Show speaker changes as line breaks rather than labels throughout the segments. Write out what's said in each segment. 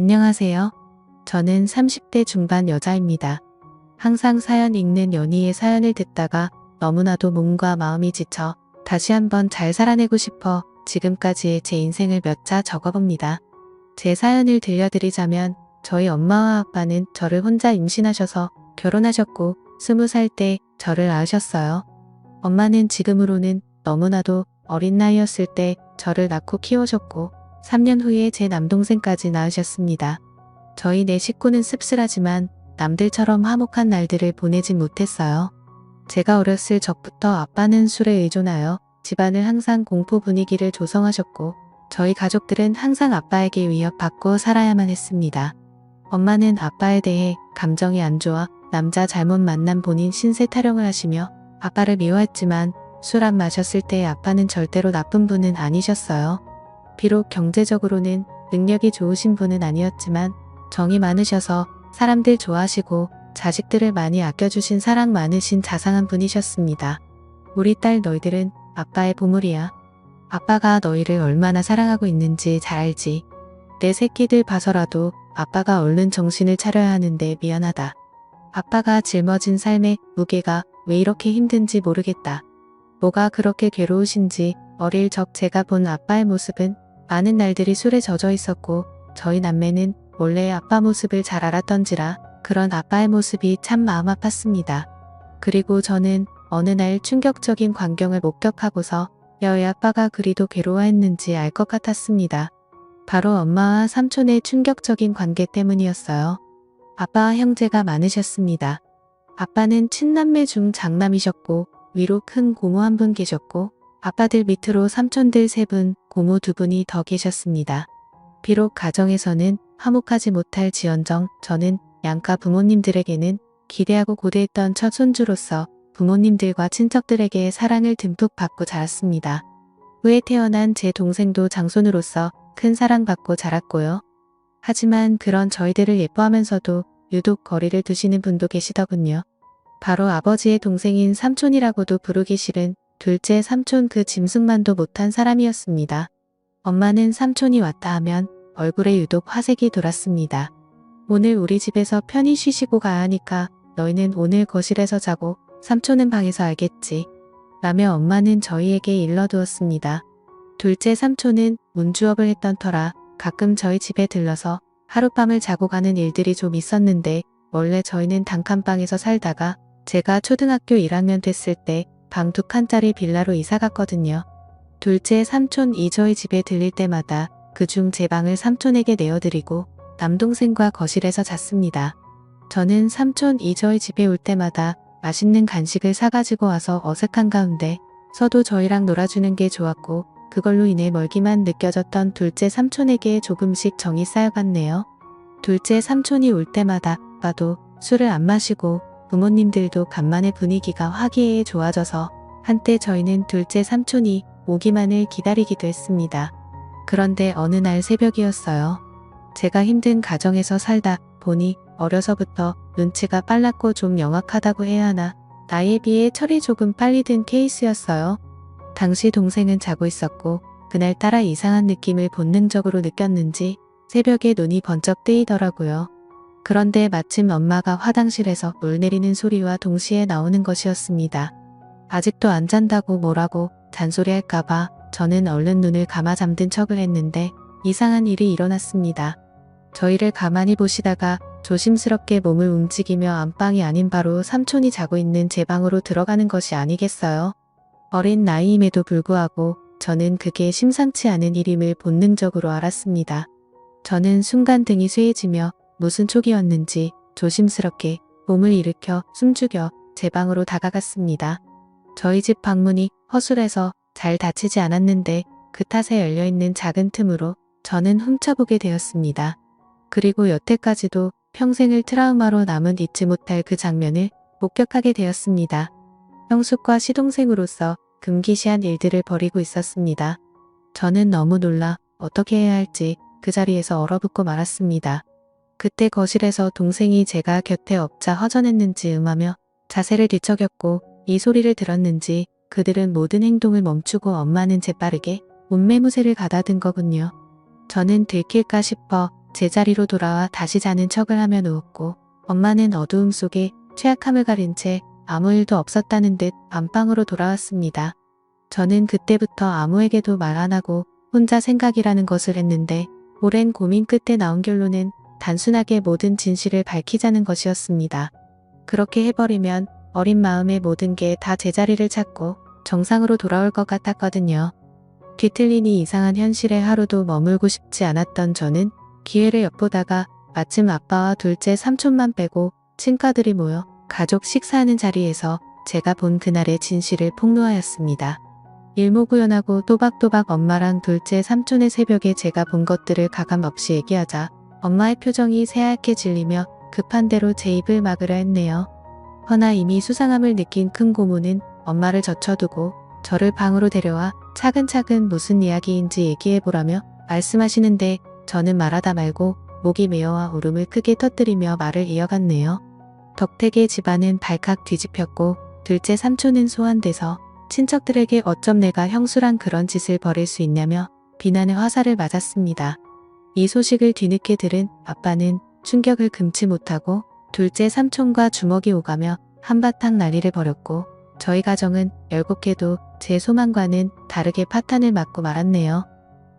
안녕하세요. 저는 30대 중반 여자입니다. 항상 사연 읽는 연희의 사연을 듣다가 너무나도 몸과 마음이 지쳐 다시 한번 잘 살아내고 싶어 지금까지의 제 인생을 몇 자 적어봅니다. 제 사연을 들려드리자면 저희 엄마와 아빠는 저를 혼자 임신하셔서 결혼하셨고 20살 때 저를 낳으셨어요. 엄마는 지금으로는 너무나도 어린 나이였을 때 저를 낳고 키우셨고 3년 후에 제 남동생까지 낳으셨습니다. 저희 네 식구는 씁쓸하지만 남들처럼 화목한 날들을 보내진 못했어요. 제가 어렸을 적부터 아빠는 술에 의존하여 집안을 항상 공포 분위기를 조성하셨고 저희 가족들은 항상 아빠에게 위협받고 살아야만 했습니다. 엄마는 아빠에 대해 감정이 안 좋아 남자 잘못 만난 본인 신세 타령을 하시며 아빠를 미워했지만 술 안 마셨을 때 아빠는 절대로 나쁜 분은 아니셨어요. 비록 경제적으로는 능력이 좋으신 분은 아니었지만 정이 많으셔서 사람들 좋아하시고 자식들을 많이 아껴주신 사랑 많으신 자상한 분이셨습니다. 우리 딸 너희들은 아빠의 보물이야. 아빠가 너희를 얼마나 사랑하고 있는지 잘 알지. 내 새끼들 봐서라도 아빠가 얼른 정신을 차려야 하는데 미안하다. 아빠가 짊어진 삶의 무게가 왜 이렇게 힘든지 모르겠다. 뭐가 그렇게 괴로우신지 어릴 적 제가 본 아빠의 모습은 많은 날들이 술에 젖어 있었고 저희 남매는 원래 아빠 모습을 잘 알았던지라 그런 아빠의 모습이 참 마음 아팠습니다. 그리고 저는 어느 날 충격적인 광경을 목격하고서 왜 아빠가 그리도 괴로워했는지 알 것 같았습니다. 바로 엄마와 삼촌의 충격적인 관계 때문이었어요. 아빠와 형제가 많으셨습니다. 아빠는 친남매 중 장남이셨고 위로 큰 고모 한 분 계셨고 아빠들 밑으로 삼촌들 3분, 고모 2분이 더 계셨습니다. 비록 가정에서는 화목하지 못할 지언정 저는 양가 부모님들에게는 기대하고 고대했던 첫 손주로서 부모님들과 친척들에게 사랑을 듬뿍 받고 자랐습니다. 후에 태어난 제 동생도 장손으로서 큰 사랑받고 자랐고요. 하지만 그런 저희들을 예뻐하면서도 유독 거리를 두시는 분도 계시더군요. 바로 아버지의 동생인 삼촌이라고도 부르기 싫은 둘째 삼촌 그 짐승만도 못한 사람이었습니다. 엄마는 삼촌이 왔다 하면 얼굴에 유독 화색이 돌았습니다. 오늘 우리 집에서 편히 쉬시고 가야 하니까 너희는 오늘 거실에서 자고 삼촌은 방에서 알겠지. 라며 엄마는 저희에게 일러두었습니다. 둘째 삼촌은 문주업을 했던 터라 가끔 저희 집에 들러서 하룻밤을 자고 가는 일들이 좀 있었는데 원래 저희는 단칸방에서 살다가 제가 초등학교 1학년 됐을 때 방 2칸짜리 빌라로 이사 갔거든요. 둘째 삼촌이 저희 집에 들릴 때마다 그중 제 방을 삼촌에게 내어드리고 남동생과 거실에서 잤습니다. 저는 삼촌이 저희 집에 올 때마다 맛있는 간식을 사가지고 와서 어색한 가운데 서도 저희랑 놀아주는 게 좋았고 그걸로 인해 멀기만 느껴졌던 둘째 삼촌에게 조금씩 정이 쌓여갔네요. 둘째 삼촌이 올 때마다 아빠도 술을 안 마시고 부모님들도 간만에 분위기가 화기애애 좋아져서 한때 저희는 둘째 삼촌이 오기만을 기다리기도 했습니다. 그런데 어느 날 새벽이었어요. 제가 힘든 가정에서 살다 보니 어려서부터 눈치가 빨랐고 좀 영악하다고 해야 하나 나이에 비해 철이 조금 빨리 든 케이스였어요. 당시 동생은 자고 있었고 그날따라 이상한 느낌을 본능적으로 느꼈는지 새벽에 눈이 번쩍 뜨이더라고요. 그런데 마침 엄마가 화장실에서 물 내리는 소리와 동시에 나오는 것이었습니다. 아직도 안 잔다고 뭐라고 잔소리할까봐 저는 얼른 눈을 감아 잠든 척을 했는데 이상한 일이 일어났습니다. 저희를 가만히 보시다가 조심스럽게 몸을 움직이며 안방이 아닌 바로 삼촌이 자고 있는 제 방으로 들어가는 것이 아니겠어요? 어린 나이임에도 불구하고 저는 그게 심상치 않은 일임을 본능적으로 알았습니다. 저는 순간 등이 쇠해지며 무슨 촉이었는지 조심스럽게 몸을 일으켜 숨죽여 제 방으로 다가갔습니다. 저희 집 방문이 허술해서 잘 닫히지 않았는데 그 탓에 열려있는 작은 틈으로 저는 훔쳐보게 되었습니다. 그리고 여태까지도 평생을 트라우마로 남은 잊지 못할 그 장면을 목격하게 되었습니다. 형숙과 시동생으로서 금기시한 일들을 벌이고 있었습니다. 저는 너무 놀라 어떻게 해야 할지 그 자리에서 얼어붙고 말았습니다. 그때 거실에서 동생이 제가 곁에 엎자 허전했는지 음하며 자세를 뒤척였고 이 소리를 들었는지 그들은 모든 행동을 멈추고 엄마는 재빠르게 옷매무새를 가다든 거군요. 저는 들킬까 싶어 제자리로 돌아와 다시 자는 척을 하며 누웠고 엄마는 어두움 속에 취약함을 가린 채 아무 일도 없었다는 듯 안방으로 돌아왔습니다. 저는 그때부터 아무에게도 말 안 하고 혼자 생각이라는 것을 했는데 오랜 고민 끝에 나온 결론은 단순하게 모든 진실을 밝히자는 것이었습니다. 그렇게 해버리면 어린 마음의 모든 게 다 제자리를 찾고 정상으로 돌아올 것 같았거든요. 뒤틀린 이 이상한 현실에 하루도 머물고 싶지 않았던 저는 기회를 엿보다가 마침 아빠와 둘째 삼촌만 빼고 친가들이 모여 가족 식사하는 자리에서 제가 본 그날의 진실을 폭로하였습니다. 일목요연하고 또박또박 엄마랑 둘째 삼촌의 새벽에 제가 본 것들을 가감없이 얘기하자 엄마의 표정이 새하얗게 질리며 급한 대로 제 입을 막으려 했네요. 허나 이미 수상함을 느낀 큰 고모는 엄마를 젖혀두고 저를 방으로 데려와 차근차근 무슨 이야기인지 얘기해보라며 말씀하시는데 저는 말하다 말고 목이 메어와 울음을 크게 터뜨리며 말을 이어갔네요. 덕택의 집안은 발칵 뒤집혔고 둘째 삼촌은 소환돼서 친척들에게 어쩜 내가 형수랑 그런 짓을 벌일 수 있냐며 비난의 화살을 맞았습니다. 이 소식을 뒤늦게 들은 아빠는 충격을 금치 못하고 둘째 삼촌과 주먹이 오가며 한바탕 난리를 벌였고 저희 가정은 열곡해도 제 소망과는 다르게 파탄을 맞고 말았네요.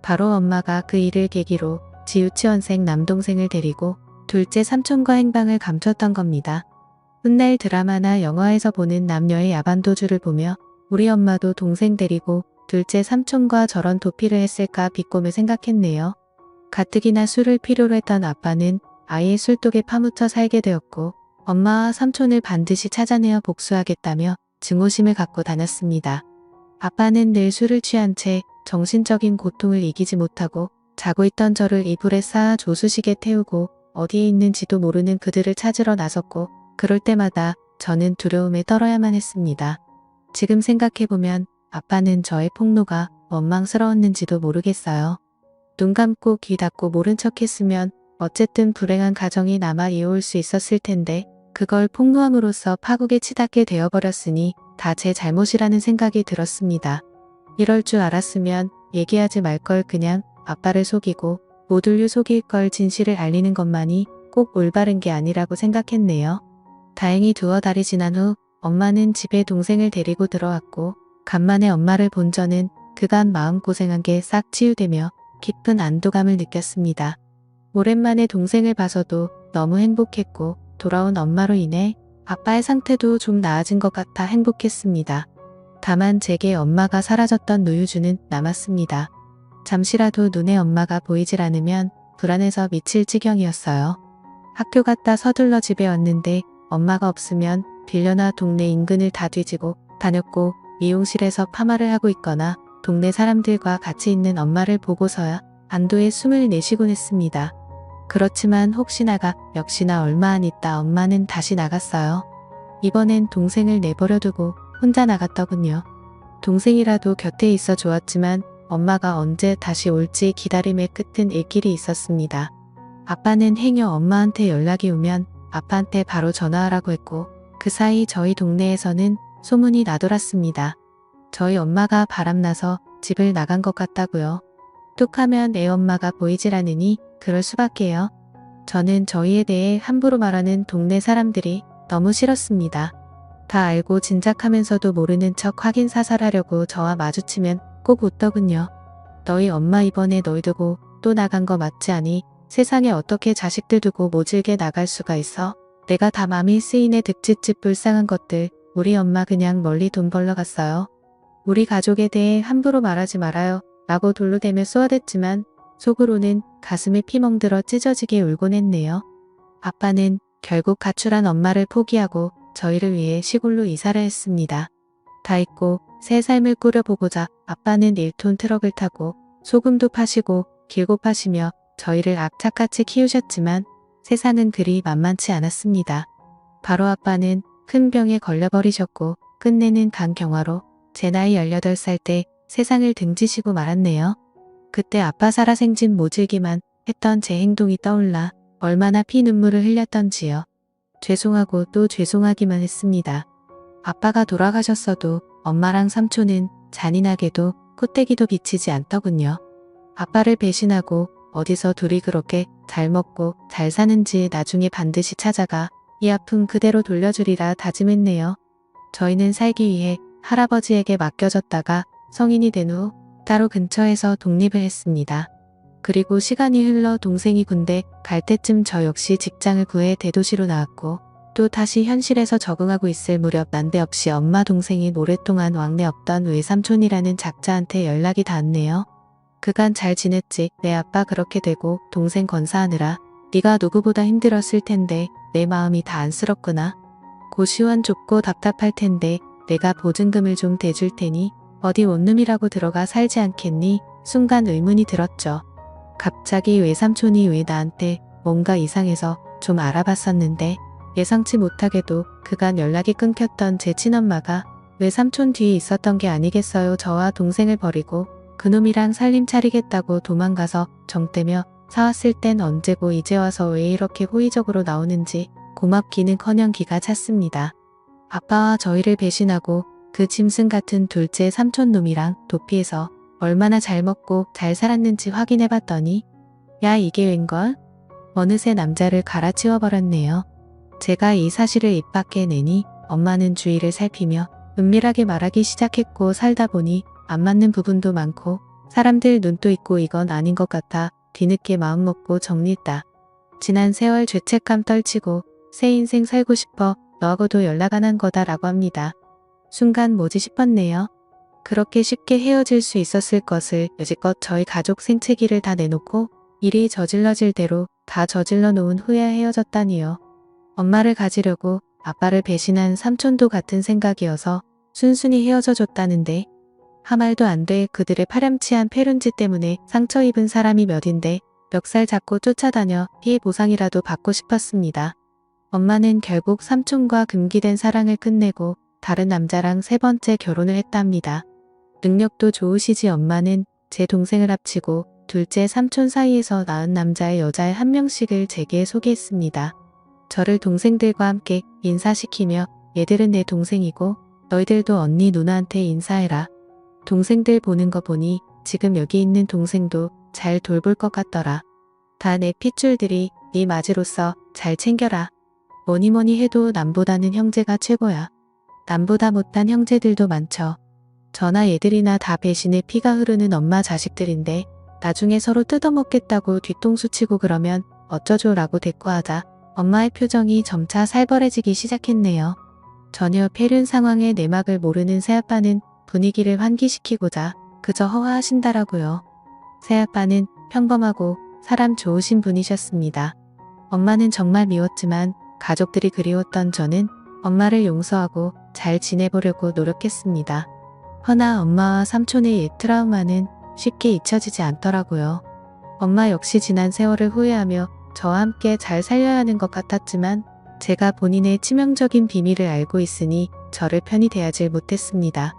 바로 엄마가 그 일을 계기로 지유치원생 남동생을 데리고 둘째 삼촌과 행방을 감췄던 겁니다. 훗날 드라마나 영화에서 보는 남녀의 야반도주를 보며 우리 엄마도 동생 데리고 둘째 삼촌과 저런 도피를 했을까 비꼼을 생각했네요. 가뜩이나 술을 필요로 했던 아빠는 아예 술독에 파묻혀 살게 되었고 엄마와 삼촌을 반드시 찾아내어 복수하겠다며 증오심을 갖고 다녔습니다. 아빠는 늘 술을 취한 채 정신적인 고통을 이기지 못하고 자고 있던 저를 이불에 쌓아 조수식에 태우고 어디에 있는지도 모르는 그들을 찾으러 나섰고 그럴 때마다 저는 두려움에 떨어야만 했습니다. 지금 생각해보면 아빠는 저의 폭로가 원망스러웠는지도 모르겠어요. 눈 감고 귀 닫고 모른 척 했으면 어쨌든 불행한 가정이 남아 이어올 수 있었을 텐데 그걸 폭로함으로써 파국에 치닫게 되어버렸으니 다 제 잘못이라는 생각이 들었습니다. 이럴 줄 알았으면 얘기하지 말 걸 그냥 아빠를 속이고 모둘류 속일 걸 진실을 알리는 것만이 꼭 올바른 게 아니라고 생각했네요. 다행히 두어 달이 지난 후 엄마는 집에 동생을 데리고 들어왔고 간만에 엄마를 본 저는 그간 마음고생한 게 싹 치유되며 깊은 안도감을 느꼈습니다. 오랜만에 동생을 봐서도 너무 행복했고 돌아온 엄마로 인해 아빠의 상태도 좀 나아진 것 같아 행복했습니다. 다만 제게 엄마가 사라졌던 누유주는 남았습니다. 잠시라도 눈에 엄마가 보이질 않으면 불안해서 미칠 지경이었어요. 학교 갔다 서둘러 집에 왔는데 엄마가 없으면 빌려나 동네 인근을 다 뒤지고 다녔고 미용실에서 파마를 하고 있거나 동네 사람들과 같이 있는 엄마를 보고서야 안도의 숨을 내쉬곤 했습니다. 그렇지만 혹시나가 역시나 얼마 안 있다 엄마는 다시 나갔어요. 이번엔 동생을 내버려두고 혼자 나갔더군요. 동생이라도 곁에 있어 좋았지만 엄마가 언제 다시 올지 기다림의 끝은 일길이 있었습니다. 아빠는 행여 엄마한테 연락이 오면 아빠한테 바로 전화하라고 했고 그 사이 저희 동네에서는 소문이 나돌았습니다. 저희 엄마가 바람나서 집을 나간 것 같다고요. 뚝하면 애 엄마가 보이질 않으니 그럴 수밖에요. 저는 저희에 대해 함부로 말하는 동네 사람들이 너무 싫었습니다. 다 알고 짐작하면서도 모르는 척 확인 사살하려고 저와 마주치면 꼭 웃더군요. 너희 엄마 이번에 널 두고 또 나간 거 맞지 않니? 세상에 어떻게 자식들 두고 모질게 나갈 수가 있어? 내가 다 맘이 쓰이네 득짓짓 불쌍한 것들. 우리 엄마 그냥 멀리 돈 벌러 갔어요. 우리 가족에 대해 함부로 말하지 말아요. 라고 돌로 대며 쏘아댔지만 속으로는 가슴에 피 멍들어 찢어지게 울곤 했네요. 아빠는 결국 가출한 엄마를 포기하고 저희를 위해 시골로 이사를 했습니다. 다 잊고 새 삶을 꾸려보고자 아빠는 1톤 트럭을 타고 소금도 파시고 길고 파시며 저희를 악착같이 키우셨지만 세상은 그리 만만치 않았습니다. 바로 아빠는 큰 병에 걸려버리셨고 끝내는 간경화로 제 나이 18살 때 세상을 등지시고 말았네요. 그때 아빠 살아생진 모질기만 했던 제 행동이 떠올라 얼마나 피눈물을 흘렸던지요. 죄송하고 또 죄송하기만 했습니다. 아빠가 돌아가셨어도 엄마랑 삼촌은 잔인하게도 코떼기도 비치지 않더군요. 아빠를 배신하고 어디서 둘이 그렇게 잘 먹고 잘 사는지 나중에 반드시 찾아가 이 아픔 그대로 돌려주리라 다짐했네요. 저희는 살기 위해 할아버지에게 맡겨졌다가 성인이 된 후 따로 근처에서 독립을 했습니다. 그리고 시간이 흘러 동생이 군대 갈 때쯤 저 역시 직장을 구해 대도시로 나왔고 또 다시 현실에서 적응하고 있을 무렵 난데없이 엄마 동생이 오랫동안 왕래 없던 외삼촌이라는 작자한테 연락이 닿았네요. 그간 잘 지냈지. 내 아빠 그렇게 되고 동생 건사하느라 네가 누구보다 힘들었을 텐데 내 마음이 다 안쓰럽구나. 고시원 좁고 답답할 텐데 내가 보증금을 좀 대줄 테니 어디 원룸이라고 들어가 살지 않겠니? 순간 의문이 들었죠. 갑자기 외삼촌이 왜 나한테 뭔가 이상해서 좀 알아봤었는데 예상치 못하게도 그간 연락이 끊겼던 제 친엄마가 외삼촌 뒤에 있었던 게 아니겠어요. 저와 동생을 버리고 그놈이랑 살림 차리겠다고 도망가서 정떼며 사왔을 땐 언제고 이제 와서 왜 이렇게 호의적으로 나오는지 고맙기는커녕 기가 찼습니다. 아빠와 저희를 배신하고 그 짐승 같은 둘째 삼촌 놈이랑 도피해서 얼마나 잘 먹고 잘 살았는지 확인해봤더니 야 이게 웬걸? 어느새 남자를 갈아치워버렸네요. 제가 이 사실을 입 밖에 내니 엄마는 주위를 살피며 은밀하게 말하기 시작했고 살다 보니 안 맞는 부분도 많고 사람들 눈도 있고 이건 아닌 것 같아 뒤늦게 마음먹고 정리했다. 지난 세월 죄책감 떨치고 새 인생 살고 싶어 너하고도 연락 안 한 거다라고 합니다. 순간 뭐지 싶었네요. 그렇게 쉽게 헤어질 수 있었을 것을 여지껏 저희 가족 생채기를 다 내놓고 일이 저질러질 대로 다 저질러 놓은 후에 헤어졌다니요. 엄마를 가지려고 아빠를 배신한 삼촌도 같은 생각이어서 순순히 헤어져 줬다는데 하말도 안 돼. 그들의 파렴치한 패륜지 때문에 상처 입은 사람이 몇인데 멱살 잡고 쫓아다녀 피해 보상이라도 받고 싶었습니다. 엄마는 결국 삼촌과 금기된 사랑을 끝내고 다른 남자랑 세 번째 결혼을 했답니다. 능력도 좋으시지. 엄마는 제 동생을 합치고 둘째 삼촌 사이에서 낳은 남자의 여자의 한 명씩을 제게 소개했습니다. 저를 동생들과 함께 인사시키며 얘들은 내 동생이고 너희들도 언니 누나한테 인사해라. 동생들 보는 거 보니 지금 여기 있는 동생도 잘 돌볼 것 같더라. 다 내 핏줄들이 네 맞이로서 잘 챙겨라. 뭐니뭐니 해도 남보다는 형제가 최고야. 남보다 못한 형제들도 많죠. 저나 얘들이나 다 배신의 피가 흐르는 엄마 자식들인데 나중에 서로 뜯어먹겠다고 뒤통수 치고 그러면 어쩌죠 라고 대꾸하자 엄마의 표정이 점차 살벌해지기 시작했네요. 전혀 패륜 상황의 내막을 모르는 새아빠는 분위기를 환기시키고자 그저 허화하신다라고요. 새아빠는 평범하고 사람 좋으신 분이셨습니다. 엄마는 정말 미웠지만 가족들이 그리웠던 저는 엄마를 용서하고 잘 지내보려고 노력했습니다. 허나 엄마와 삼촌의 옛 트라우마는 쉽게 잊혀지지 않더라고요. 엄마 역시 지난 세월을 후회하며 저와 함께 잘 살려야 하는 것 같았지만 제가 본인의 치명적인 비밀을 알고 있으니 저를 편히 대하지 못했습니다.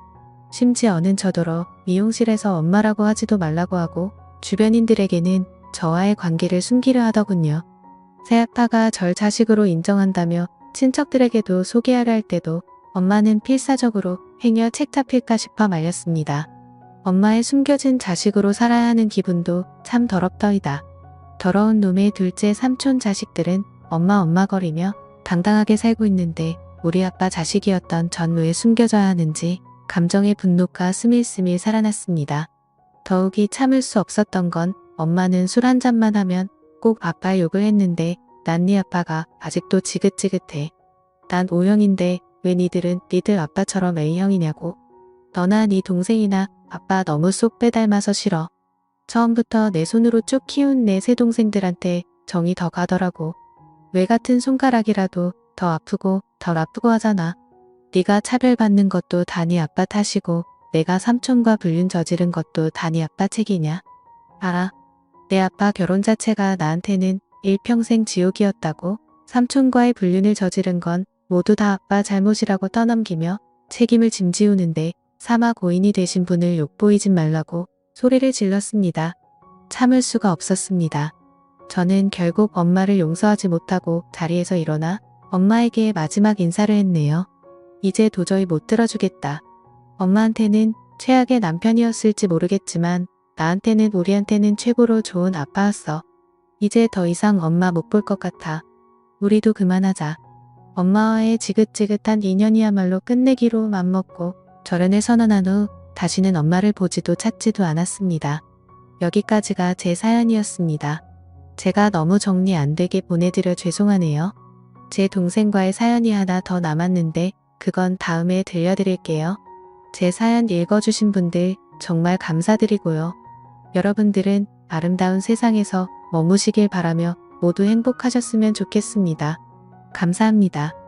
심지어는 저더러 미용실에서 엄마라고 하지도 말라고 하고 주변인들에게는 저와의 관계를 숨기려 하더군요. 새아빠가 절 자식으로 인정한다며 친척들에게도 소개하려 할 때도 엄마는 필사적으로 행여 책 잡힐까 싶어 말렸습니다. 엄마의 숨겨진 자식으로 살아야 하는 기분도 참 더럽더이다. 더러운 놈의 둘째 삼촌 자식들은 엄마 거리며 당당하게 살고 있는데 우리 아빠 자식이었던 전 왜 숨겨져야 하는지 감정의 분노가 스밀스밀 살아났습니다. 더욱이 참을 수 없었던 건 엄마는 술 한 잔만 하면 꼭 아빠 욕을 했는데 난 네 아빠가 아직도 지긋지긋해. 난 O형인데 왜 니들은 니들 아빠처럼 A형이냐고. 너나 네 동생이나 아빠 너무 쏙 빼닮아서 싫어. 처음부터 내 손으로 쭉 키운 내 세 동생들한테 정이 더 가더라고. 왜 같은 손가락이라도 더 아프고 덜 아프고 하잖아. 네가 차별받는 것도 다 네 아빠 탓이고 내가 삼촌과 불륜 저지른 것도 다 네 아빠 책이냐. 알아. 내 아빠 결혼 자체가 나한테는 일평생 지옥이었다고. 삼촌과의 불륜을 저지른 건 모두 다 아빠 잘못이라고 떠넘기며 책임을 짐지우는데 사마 고인이 되신 분을 욕보이진 말라고 소리를 질렀습니다. 참을 수가 없었습니다. 저는 결국 엄마를 용서하지 못하고 자리에서 일어나 엄마에게 마지막 인사를 했네요. 이제 도저히 못 들어주겠다. 엄마한테는 최악의 남편이었을지 모르겠지만 나한테는 우리한테는 최고로 좋은 아빠였어. 이제 더 이상 엄마 못 볼 것 같아. 우리도 그만하자. 엄마와의 지긋지긋한 인연이야말로 끝내기로 맘먹고 절연을 선언한 후 다시는 엄마를 보지도 찾지도 않았습니다. 여기까지가 제 사연이었습니다. 제가 너무 정리 안 되게 보내드려 죄송하네요. 제 동생과의 사연이 하나 더 남았는데 그건 다음에 들려드릴게요. 제 사연 읽어주신 분들 정말 감사드리고요. 여러분들은 아름다운 세상에서 머무시길 바라며 모두 행복하셨으면 좋겠습니다. 감사합니다.